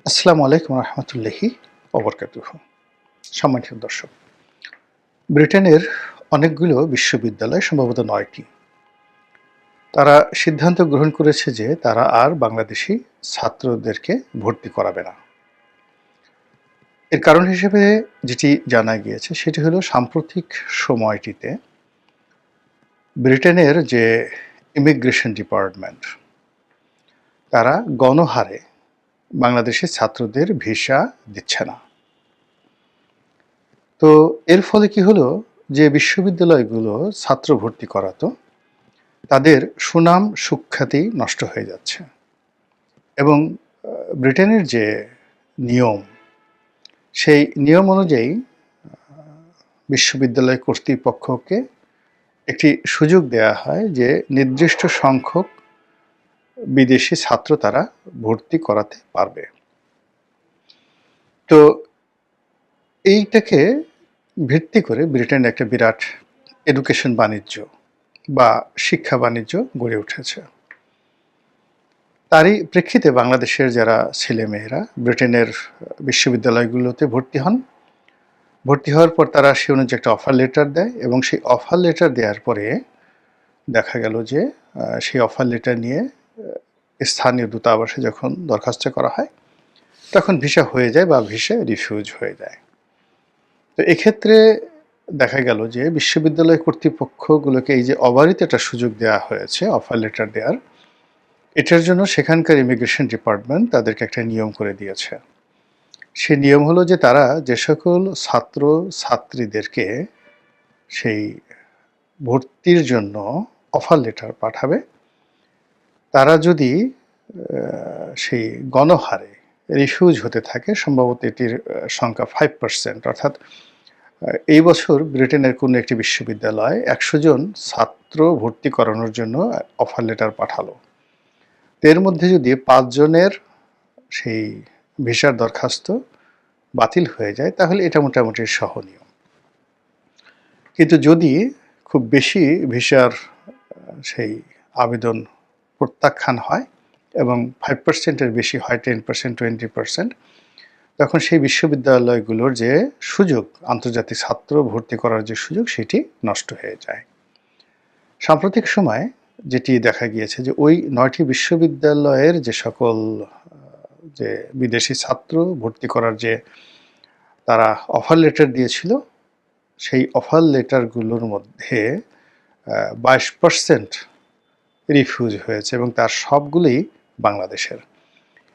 আসসালামু আলাইকুম রহমতুল্লাহি ওবরকাতুহু। সম্মানিত দর্শক, ব্রিটেনের অনেকগুলো বিশ্ববিদ্যালয়, সম্ভবত ৯টি, তারা সিদ্ধান্ত গ্রহণ করেছে যে তারা আর বাংলাদেশি ছাত্রদেরকে ভর্তি করাবে না। এর কারণ হিসেবে যেটি জানা গিয়েছে সেটি হলো সাম্প্রতিক সময়টিতে ব্রিটেনের যে ইমিগ্রেশন ডিপার্টমেন্ট, তারা গণহারে বাংলাদেশি ছাত্রদের ভিসা দিচ্ছে না। তো এর ফলে কি হলো, যে বিশ্ববিদ্যালয়গুলো ছাত্র ভর্তি করাতো তাদের সুনাম সুখ্যাতি নষ্ট হয়ে যাচ্ছে। এবং ব্রিটেনের যে নিয়ম, সেই নিয়ম অনুযায়ী বিশ্ববিদ্যালয় কর্তৃপক্ষকে একটি সুযোগ দেয়া হয় যে নির্দিষ্ট সংখ্যক বিদেশি ছাত্র তারা ভর্তি করাতে পারবে। তো এইটাকে ভিত্তি করে ব্রিটেন একটা বিরাট এডুকেশন বাণিজ্য বা শিক্ষা বাণিজ্য গড়ে উঠেছে। তারই প্রেক্ষিতে বাংলাদেশের যারা ছেলেমেয়েরা ব্রিটেনের বিশ্ববিদ্যালয়গুলোতে ভর্তি হন, ভর্তি হওয়ার পর তারা সে অনুযায়ী একটা অফার লেটার দেয়, এবং সেই অফার লেটার দেওয়ার পরে দেখা গেল যে সেই অফার লেটার নিয়ে স্থানীয় দূতাবাসে যখন দরখাস্ত করা হয়, তখন ভিসা হয়ে যায় বা ভিসা রিফিউজ হয়ে যায়। তো এক্ষেত্রে দেখা গেল যে বিশ্ববিদ্যালয় কর্তৃপক্ষগুলোকে এই যে অবারিত একটা সুযোগ দেওয়া হয়েছে অফার লেটার দেওয়ার, এটার জন্য সেখানকার ইমিগ্রেশন ডিপার্টমেন্ট তাদেরকে একটা নিয়ম করে দিয়েছে। সে নিয়ম হলো যে তারা যে সকল ছাত্র ছাত্রীদেরকে সেই ভর্তির জন্য অফার লেটার পাঠাবে, তারা যদি সেই গণহারে রিফিউজ হতে থাকে, সম্ভবত এটির সংখ্যা 5%, অর্থাৎ এই বছর ব্রিটেনের কোনো একটি বিশ্ববিদ্যালয় 100 জন ছাত্র ভর্তি করানোর জন্য অফার লেটার পাঠালো, এর মধ্যে যদি 5 জনের সেই ভিসার দরখাস্ত বাতিল হয়ে যায়, তাহলে এটা মোটামুটি সহনীয়। কিন্তু যদি খুব বেশি ভিসার সেই আবেদন প্রত্যাখ্যান হয় এবং 5%-এর বেশি হয়, 10%, 20%, তখন সেই বিশ্ববিদ্যালয়গুলোর যে সুযোগ, আন্তর্জাতিক ছাত্র ভর্তি করার যে সুযোগ, সেটি নষ্ট হয়ে যায়। সাম্প্রতিক সময়ে যেটি দেখা গিয়েছে যে ওই 9টি বিশ্ববিদ্যালয়ের যে সকল যে বিদেশি ছাত্র ভর্তি করার যে তারা অফার লেটার দিয়েছিল, সেই অফার লেটারগুলোর মধ্যে 22% রিফিউজ হয়েছে, এবং তার সবগুলোই বাংলাদেশের।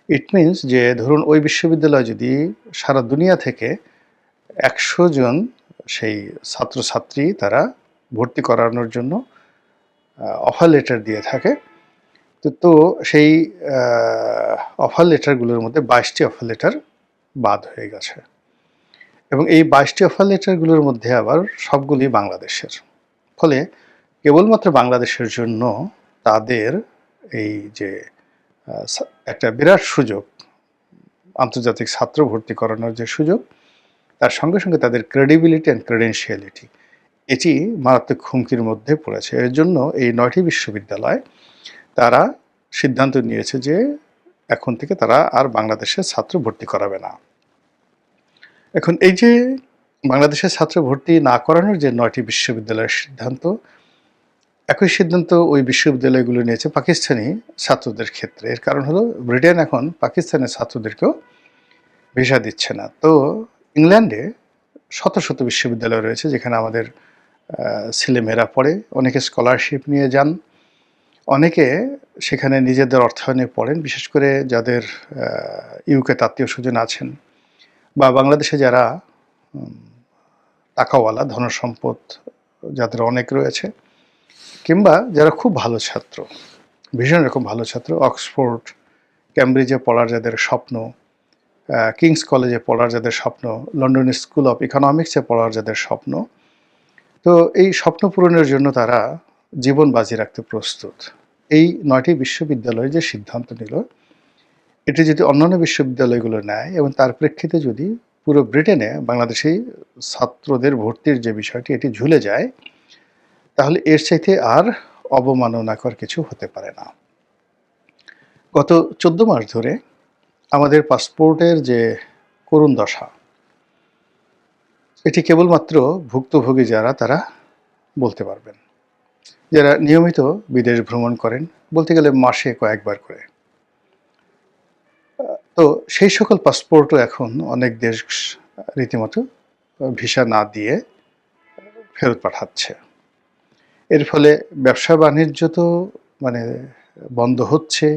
ইট মিনস যে ধরুন ওই বিশ্ববিদ্যালয় যদি সারা দুনিয়া থেকে 100 জন সেই ছাত্রছাত্রী তারা ভর্তি করানোর জন্য অফার লেটার দিয়ে থাকে, তো সেই অফার লেটারগুলোর মধ্যে 22টি অফার লেটার বাদ হয়ে গেছে, এবং এই 22টি অফার লেটারগুলোর মধ্যে আবার সবগুলি বাংলাদেশের। ফলে কেবলমাত্র বাংলাদেশের জন্য তাদের এই যে একটা বিরাট সুযোগ, আন্তর্জাতিক ছাত্র ভর্তি করানোর যে সুযোগ, তার সঙ্গে সঙ্গে তাদের ক্রেডিবিলিটি অ্যান্ড ক্রেডেনশিয়ালিটি, এটি মারাত্মক হুমকির মধ্যে পড়েছে। এর জন্য এই 9টি বিশ্ববিদ্যালয় তারা সিদ্ধান্ত নিয়েছে যে এখন থেকে তারা আর বাংলাদেশের ছাত্র ভর্তি করাবে না। এখন এই যে বাংলাদেশের ছাত্র ভর্তি না করানোর যে 9টি বিশ্ববিদ্যালয়ের সিদ্ধান্ত, একই সিদ্ধান্ত ওই বিশ্ববিদ্যালয়গুলো নিয়েছে পাকিস্তানি ছাত্রদের ক্ষেত্রে। এর কারণ হলো ব্রিটেন এখন পাকিস্তানের ছাত্রদেরকেও ভিসা দিচ্ছে না। তো ইংল্যান্ডে শত শত বিশ্ববিদ্যালয় রয়েছে যেখানে আমাদের ছেলেমেয়েরা পড়ে, অনেকে স্কলারশিপ নিয়ে যান, অনেকে সেখানে নিজেদের অর্থায়নে পড়েন, বিশেষ করে যাদের ইউকেতে আত্মীয় স্বজন আছেন, বা বাংলাদেশে যারা টাকাওয়ালা, ধনসম্পদ যাদের অনেক রয়েছে, কিংবা যারা খুব ভালো ছাত্র, ভীষণ রকম ভালো ছাত্র, অক্সফোর্ড ক্যামব্রিজে পড়ার যাদের স্বপ্ন, কিংস কলেজে পড়ার যাদের স্বপ্ন, লন্ডন স্কুল অফ ইকোনমিক্সে পড়ার যাদের স্বপ্ন, তো এই স্বপ্ন পূরণের জন্য তারা জীবন বাজি রাখতে প্রস্তুত। এই 9টি বিশ্ববিদ্যালয় যে সিদ্ধান্ত নিল, এটি যদি অন্যান্য বিশ্ববিদ্যালয়গুলো নেয় এবং তার প্রেক্ষিতে যদি পুরো ব্রিটেনে বাংলাদেশি ছাত্রদের ভর্তির যে বিষয়টি এটি ঝুলে যায়, তাহলে এর চাইতে আর অবমাননাকর কিছু হতে পারে না। গত 14 মাস ধরে আমাদের পাসপোর্টের যে করুণ দশা, এটি কেবলমাত্র ভুক্তভোগী যারা তারা বলতে পারবেন, যারা নিয়মিত বিদেশ ভ্রমণ করেন, বলতে গেলে মাসে কয়েকবার করে। তো সেই সকল পাসপোর্টও এখন অনেক দেশ রীতিমতো ভিসা না দিয়ে ফেরত পাঠাচ্ছে। এর ফলে ব্যবসা বাণিজ্য তো মানে বন্ধ হচ্ছে,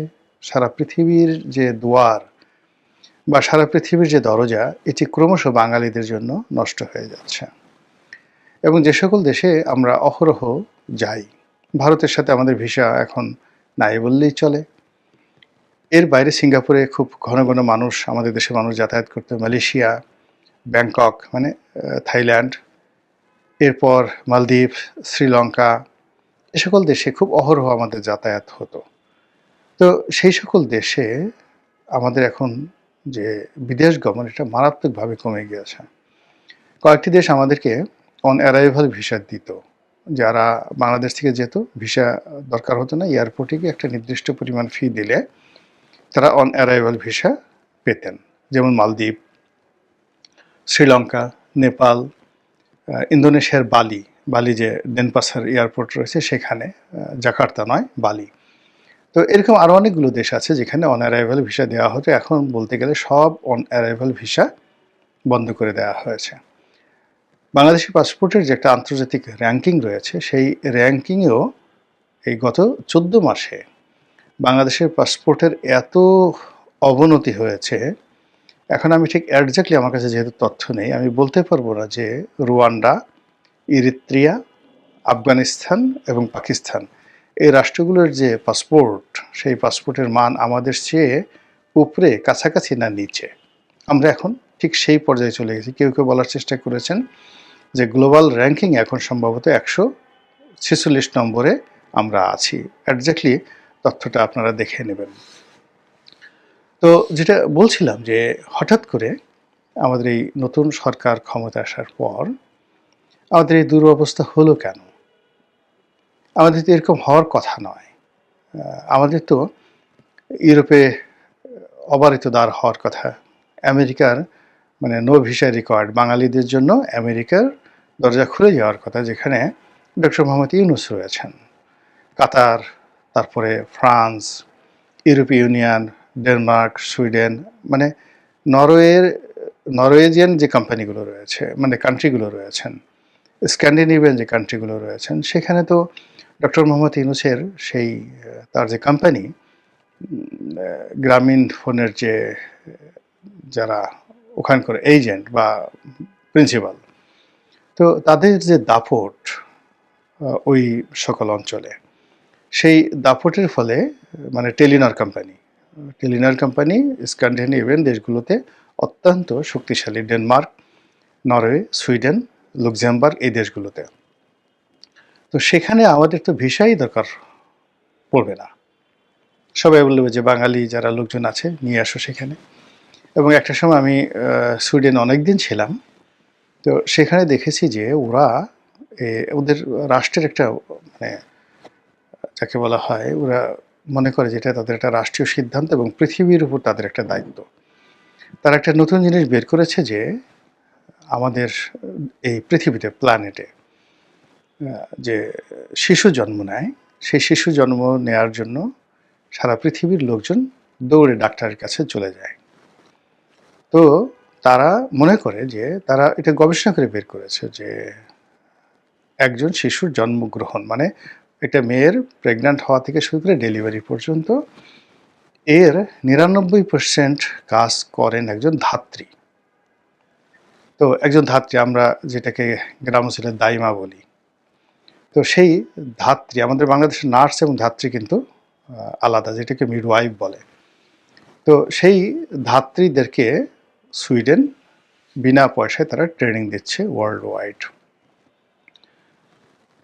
সারা পৃথিবীর যে দুয়ার বা সারা পৃথিবীর যে দরজা, এটি ক্রমশ বাঙালিদের জন্য নষ্ট হয়ে যাচ্ছে। এবং যে সকল দেশে আমরা অহরহ যাই, ভারতের সাথে আমাদের ভিসা এখন নাই বললেই চলে। এর বাইরে সিঙ্গাপুরে খুব ঘন ঘন মানুষ, আমাদের দেশের মানুষ যাতায়াত করতো, মালয়েশিয়া, ব্যাংকক মানে থাইল্যান্ড, এরপর মালদ্বীপ, শ্রীলঙ্কা, এ সকল দেশে খুব অহরহ আমাদের যাতায়াত হতো। তো সেই সকল দেশে আমাদের এখন যে বিদেশ গমন, এটা মারাত্মকভাবে কমে গিয়েছে। কয়েকটি দেশ আমাদেরকে অন অ্যারাইভাল ভিসা দিত, যারা বাংলাদেশ থেকে যেত, ভিসা দরকার হতো না, এয়ারপোর্টে গিয়ে একটা নির্দিষ্ট পরিমাণ ফি দিলে তারা অন অ্যারাইভাল ভিসা পেতেন। যেমন মালদ্বীপ, শ্রীলঙ্কা, নেপাল, ইন্দোনেশিয়ার বালি যে ডেনপাসার এয়ারপোর্ট রয়েছে সেখানে, জাকার্তা নয়, বালি। তো এরকম আরও অনেকগুলো দেশ আছে যেখানে অন অ্যারাইভাল ভিসা দেওয়া হতো। এখন বলতে গেলে সব অন অ্যারাইভাল ভিসা বন্ধ করে দেওয়া হয়েছে। বাংলাদেশি পাসপোর্টের যে একটা আন্তর্জাতিক র্যাঙ্কিং রয়েছে, সেই র্যাঙ্কিংয়েও এই গত 14 মাসে বাংলাদেশের পাসপোর্টের এত অবনতি হয়েছে, এখন আমি ঠিক একজ্যাক্টলি, আমার কাছে যেহেতু তথ্য নেই, আমি বলতে পারবো না যে রুয়ান্ডা, ইরিত্রিয়া, আফগানিস্তান এবং পাকিস্তান, এই রাষ্ট্রগুলোর যে পাসপোর্ট, সেই পাসপোর্টের মান আমাদের চেয়ে উপরে, কাছাকাছি না নিচে। আমরা এখন ঠিক সেই পর্যায়ে চলে গেছি। কেউ কেউ বলার চেষ্টা করেছেন যে গ্লোবাল র্যাঙ্কিং এখন সম্ভবত 146 নম্বরে আমরা আছি। একজ্যাক্টলি তথ্যটা আপনারা দেখে নেবেন। তো যেটা বলছিলাম যে হঠাৎ করে আমাদের এই নতুন সরকার ক্ষমতা আসার পর আমাদের এই দুরবস্থা হলো কেন? আমাদের তো এরকম হওয়ার কথা নয়। আমাদের তো ইউরোপে অবারিত দ্বার হওয়ার কথা। আমেরিকার মানে নো ভিসা রিকোয়ার্ড, বাঙালিদের জন্য আমেরিকার দরজা খুলে যাওয়ার কথা, যেখানে ডক্টর মোহাম্মদ ইউনূস রয়েছেন। কাতার, তারপরে ফ্রান্স, ইউরোপীয় ইউনিয়ন, ডেনমার্ক, সুইডেন, মানে নরওয়েজিয়ান যে কোম্পানিগুলো রয়েছে, মানে কান্ট্রিগুলো রয়েছেন, স্ক্যান্ডিনেভিয়ান যে কান্ট্রিগুলো রয়েছেন, সেখানে তো ডক্টর মোহাম্মদ ইউনূসের সেই তার যে কোম্পানি, গ্রামীণ ফোনের যে যারা ওখানকার এজেন্ট বা প্রিন্সিপাল, তো তাদের যে দাপট ওই সকল অঞ্চলে, সেই দাপটের ফলে মানে টেলিনর কোম্পানি স্ক্যান্ডিনেভিয়ান দেশগুলোতে অত্যন্ত শক্তিশালী, ডেনমার্ক, নরওয়ে, সুইডেন, লুক্সেমবার্গ, এই দেশগুলোতে। তো সেখানে আমাদের তো ভিসাই দরকার পড়বে না। সবাই বলবে যে বাঙালি যারা লোকজন আছে নিয়ে আসো সেখানে। এবং একটা সময় আমি সুইডেনে অনেক দিন ছিলাম। তো সেখানে দেখেছি যে ওরা ওদের রাষ্ট্রের একটা মানে যাকে বলা হয়, ওরা মনে করে যে এটা তাদের একটা রাষ্ট্রীয় সিদ্ধান্ত এবং পৃথিবীর উপর তাদের একটা দায়িত্ব। তারা একটা নতুন জিনিস বের করেছে যে আমাদের এই পৃথিবীতে, প্ল্যানেটে যে শিশু জন্ম নেয়, সেই শিশু জন্ম নেওয়ার জন্য সারা পৃথিবীর লোকজন দৌড়ে ডাক্তারের কাছে চলে যায়। তো তারা মনে করে যে, তারা এটা গবেষণা করে বের করেছে যে একজন শিশুর জন্মগ্রহণ মানে একটা মেয়ের প্রেগন্যান্ট হওয়া থেকে শুরু করে ডেলিভারি পর্যন্ত এর 99% কাজ করেন একজন ধাত্রী। তো একজন ধাত্রী, আমরা যেটাকে গ্রামাঞ্চলে দাইমা বলি, তো সেই ধাত্রী, আমাদের বাংলাদেশের নার্স এবং ধাত্রী কিন্তু আলাদা, যেটাকে মিডওয়াইফ বলে। তো সেই ধাত্রীদেরকে সুইডেন বিনা পয়সায় তারা ট্রেনিং দিচ্ছে ওয়ার্ল্ড ওয়াইড,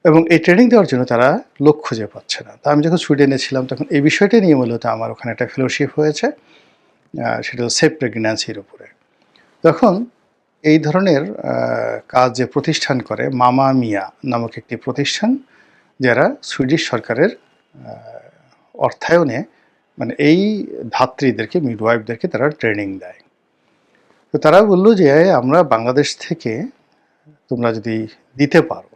এবং এই ট্রেনিং দেওয়ার জন্য তারা লোক খুঁজে পাচ্ছে না। তা আমি যখন সুইডেনে ছিলাম তখন এই বিষয়টা নিয়ে মূলত আমার ওখানে একটা ফেলোশিপ হয়েছে, সেটা সেফ প্রেগন্যান্সির উপরে। তখন এই ধরনের কাজ যে প্রতিষ্ঠান করে, মামা মিয়া নামক একটি প্রতিষ্ঠান, যারা সুইডিশ সরকারের অর্থায়নে মানে এই ধাত্রীদেরকে, মিডওয়াইফদেরকে তারা ট্রেনিং দেয়। তো তারা বলল যে আমরা বাংলাদেশ থেকে তোমরা যদি দিতে পারো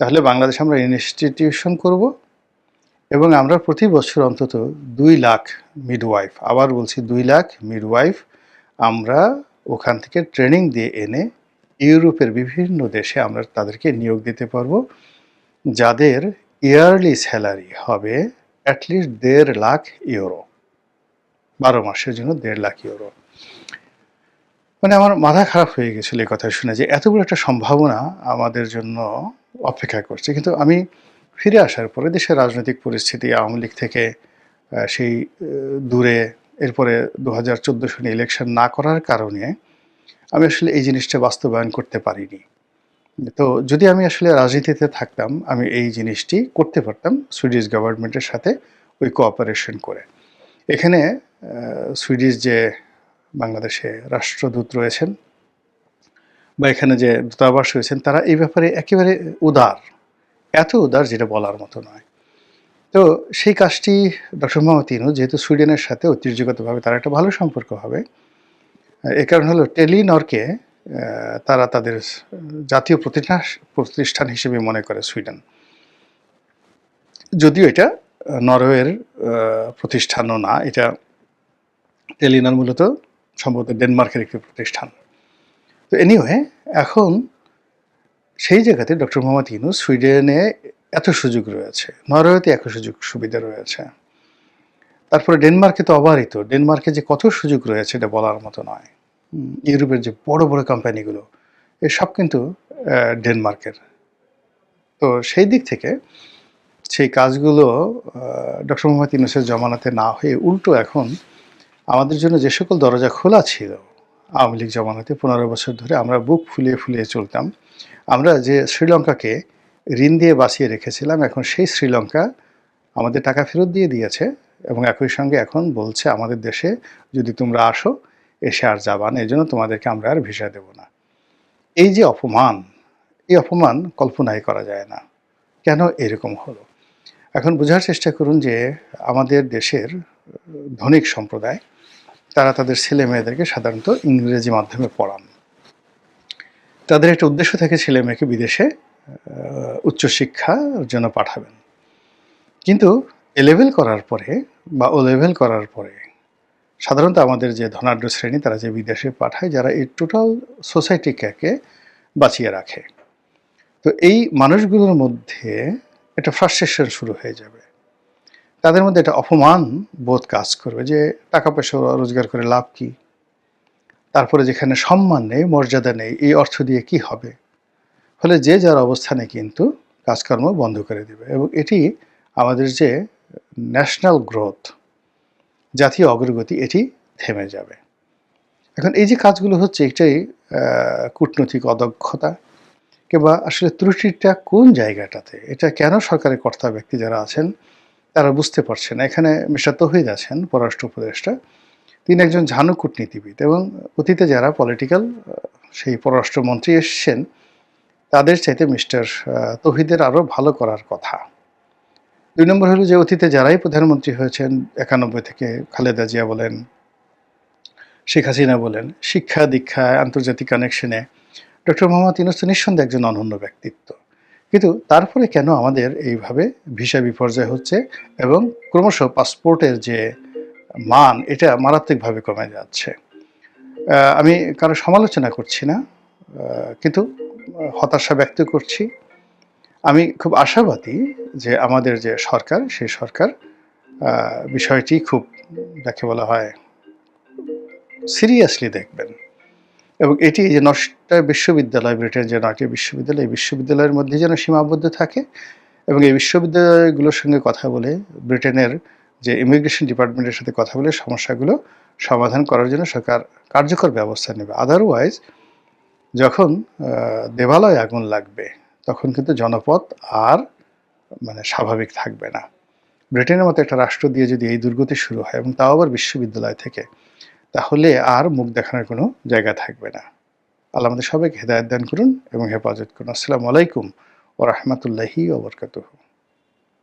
তাহলে বাংলাদেশে আমরা ইনস্টিটিউশন করব এবং আমরা প্রতি বছর অন্তত 2 লাখ মিডওয়াইফ, আবার বলছি 2 লাখ মিডওয়াইফ আমরা ওখান থেকে ট্রেনিং দিয়ে এনে ইউরোপের বিভিন্ন দেশে আমরা তাদেরকে নিয়োগ দিতে পারবো, যাদের ইয়ারলি স্যালারি হবে অ্যাটলিস্ট 1.5 লাখ ইউরো, 12 মাসের জন্য 1.5 লাখ ইউরো। মানে আমার মাথা খারাপ হয়ে গেছিল এই কথা শুনে যে এত বড় একটা সম্ভাবনা আমাদের জন্য অপেক্ষা করছে। কিন্তু আমি ফিরে আসার পরে দেশের রাজনৈতিক পরিস্থিতি, আওয়ামী লীগ থেকে সেই দূরে, এরপরে 2014 সনে ইলেকশন না করার কারণে আমি আসলে এই জিনিসটা বাস্তবায়ন করতে পারিনি। তো যদি আমি আসলে রাজনীতিতে থাকতাম আমি এই জিনিসটি করতে পারতাম সুইডিশ গভর্নমেন্টের সাথে ওই কোঅপারেশন করে। এখানে সুইডিশ যে বাংলাদেশে রাষ্ট্রদূত রয়েছেন বা এখানে যে দূতাবাস রয়েছেন তারা এই ব্যাপারে একেবারে উদার, এত উদার যেটা বলার মতো নয়। তো সেই কাজটি ডক্টর মোহাম্মদ ইউনূস, যেহেতু সুইডেনের সাথে ঐতিহ্যগতভাবে তার একটা ভালো সম্পর্ক হবে, এ কারণ হলো টেলিনরকে তারা তাদের জাতীয় প্রতিষ্ঠান হিসেবে মনে করে সুইডেন, যদিও এটা নরওয়ের প্রতিষ্ঠানও না, এটা টেলিনর মূলত সম্ভবত ডেনমার্কের একটি প্রতিষ্ঠান। তো এনিওয়ে, এখন সেই জায়গাতে ডক্টর মোহাম্মদ ইউনূস সুইডেনে এত সুযোগ রয়েছে, নরওয়েতে এত সুযোগ সুবিধা রয়েছে, তারপরে ডেনমার্কে তো অবারিত, ডেনমার্কে যে কত সুযোগ রয়েছে এটা বলার মতো নয়। ইউরোপের যে বড় বড় কোম্পানিগুলো এসব কিন্তু ডেনমার্কের। তো সেই দিক থেকে সেই কাজগুলো ডক্টর মোহাম্মদ ইউনূসের জমানাতে না হয়ে উল্টো এখন আমাদের জন্য যে সকল দরজা খোলা ছিল আওয়ামী লীগ জমানাতে 15 বছর ধরে আমরা বুক ফুলিয়ে ফুলিয়ে চলতাম, আমরা যে শ্রীলঙ্কাকে ঋণ দিয়ে বাঁচিয়ে রেখেছিলাম, এখন সেই শ্রীলঙ্কা আমাদের টাকা ফেরত দিয়ে দিয়েছে এবং একই সঙ্গে এখন বলছে আমাদের দেশে যদি তোমরা আসো এসে আর যাবা না, এই জন্য তোমাদেরকে আমরা আর ভিসা দেব না। এই যে অপমান, এই অপমান কল্পনাই করা যায় না। কেন এরকম হলো? এখন বোঝার চেষ্টা করুন যে আমাদের দেশের ধনিক সম্প্রদায় তারা তাদের ছেলে মেয়েদেরকে সাধারণত ইংরেজি মাধ্যমে পড়ান। তাদের একটা উদ্দেশ্য থাকে ছেলে মেয়েকে বিদেশে উচ্চশিক্ষার জন্য পাঠাবেন। কিন্তু এ লেভেল করার পরে বা ও লেভেল করার পরে সাধারণত আমাদের যে ধনাঢ্য শ্রেণী তারা যে বিদেশে পাঠায়, যারা এই টোটাল সোসাইটিকে বাঁচিয়ে রাখে। তো এই মানুষগুলোর মধ্যে একটা ফ্রাস্ট্রেশন শুরু হয়ে যাবে, তাদের মধ্যে একটা অপমান বোধ কাজ করবে যে টাকা পয়সা রোজগার করে লাভ কি, তারপরে যেখানে সম্মান নেই, মর্যাদা নেই, এই অর্থ দিয়ে কি হবে। ফলে যে যার অবস্থানে কিন্তু কাজকর্ম বন্ধ করে দেবে এবং এটি আমাদের যে ন্যাশনাল গ্রোথ, জাতীয় অগ্রগতি, এটি থেমে যাবে। এখন এই যে কাজগুলো হচ্ছে এটাই কূটনৈতিক অদক্ষতা কিংবা আসলে ত্রুটিটা কোন জায়গাটাতে, এটা কেন সরকারের কর্তা ব্যক্তি যারা আছেন তারা বুঝতে পারছে না। এখানে মিস্টার তৌহিদ আছেন পররাষ্ট্র উপদেষ্টা, তিনি একজন ঝানু কূটনীতিবিদ এবং অতীতে যারা পলিটিক্যাল সেই পররাষ্ট্রমন্ত্রী এসছেন তাদের চাইতে মিস্টার তৌহিদের আরও ভালো করার কথা। 2 নম্বর হলো যে অতীতে যারাই প্রধানমন্ত্রী হয়েছেন 91 থেকে খালেদা জিয়া বলেন, শেখ হাসিনা বলেন, শিক্ষা দীক্ষায় আন্তর্জাতিক কানেকশনে ডক্টর মোহাম্মদ ইউনূস তো নিঃসন্দেহে একজন অনন্য ব্যক্তিত্ব। কিন্তু তারপরে কেন আমাদের এইভাবে ভিসা বিপর্যয় হচ্ছে এবং ক্রমশ পাসপোর্টের যে মান এটা মারাত্মকভাবে কমে যাচ্ছে। আমি কারো সমালোচনা করছি না, কিন্তু হতাশা ব্যক্ত করছি। আমি খুব আশাবাদী যে আমাদের যে সরকার, সেই সরকার বিষয়টি খুব, যাকে বলা হয়, সিরিয়াসলি দেখবেন এবং এটি যে 9টা বিশ্ববিদ্যালয়, ব্রিটেন যে 9টি বিশ্ববিদ্যালয়, এই বিশ্ববিদ্যালয়ের মধ্যে যেন সীমাবদ্ধ থাকে এবং এই বিশ্ববিদ্যালয়গুলোর সঙ্গে কথা বলে ব্রিটেনের যে ইমিগ্রেশন ডিপার্টমেন্টের সাথে কথা বলে সমস্যাগুলো সমাধান করার জন্য সরকার কার্যকর ব্যবস্থা নেবে। আদারওয়াইজ যখন দেবালয়ে আগুন লাগবে তখন কিন্তু জনপদ আর মানে স্বাভাবিক থাকবে না। ব্রিটেনের মতো একটা রাষ্ট্র দিয়ে যদি এই দুর্গতি শুরু হয় এবং তাও আবার বিশ্ববিদ্যালয় থেকে, তাহলে আর মুখ দেখানোর কোনো জায়গা থাকবে না। আল্লাহ আমাদের সবাইকে হেদায়েত দান করুন এবং হেফাজত করুন। আসসালামু আলাইকুম ওয়া রাহমাতুল্লাহি ওয়া বারাকাতুহু।